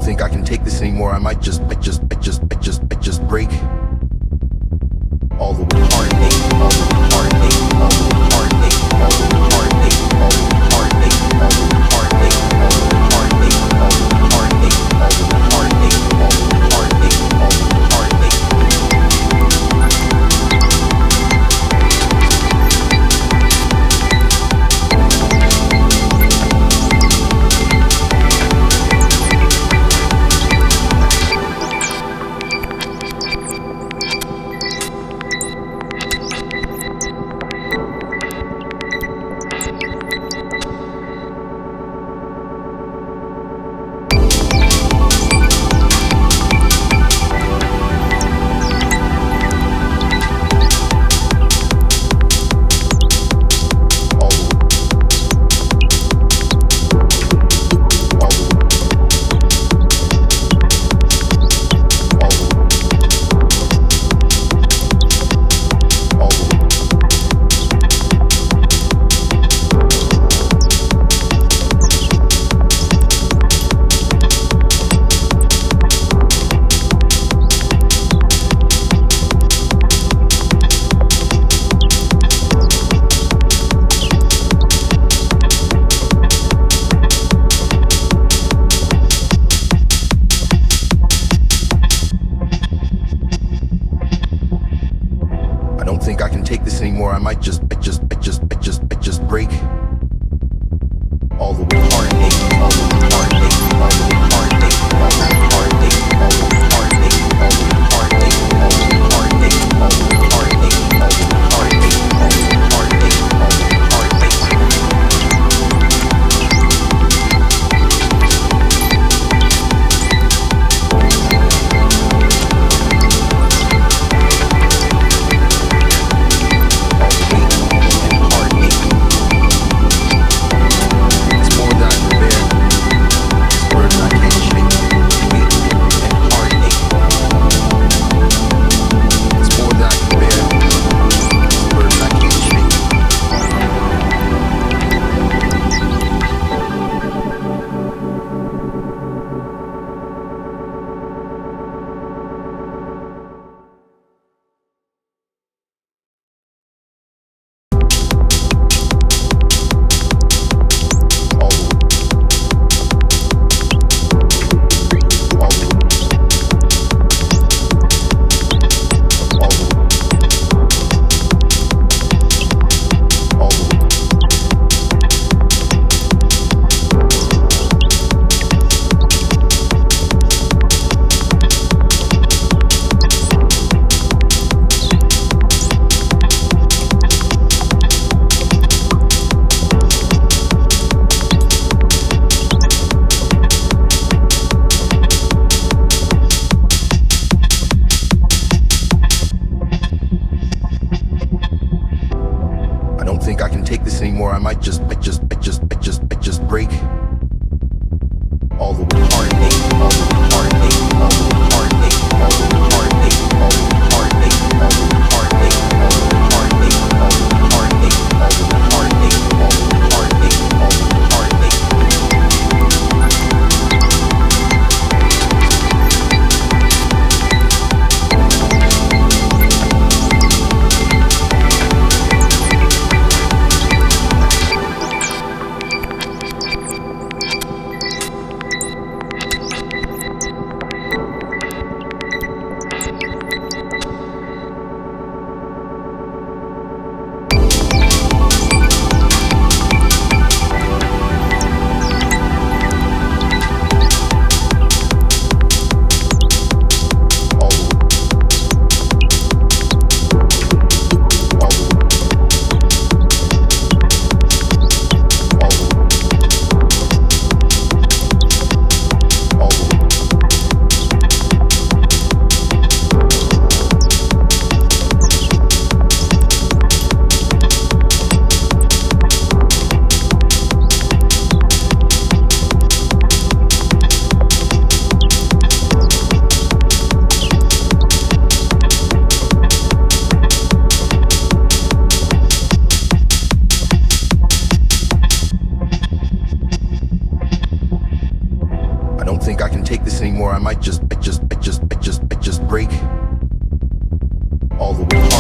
think I can take this anymore. I might just break. All the heartache, all the heartache, all the heartache, all the heartache, all the heartache, all the heartache, all the heartache, all the heartache, all the heartache, all the heartache, all the heartache. I might just break. All the heartache, all the heartache, all the heartache, all the heartache, all the heartache, all the heartache, all the heartache, all the heartache, all the heartache, all the heartache, all the heartache. All the think I can take this anymore. I might just break all the way.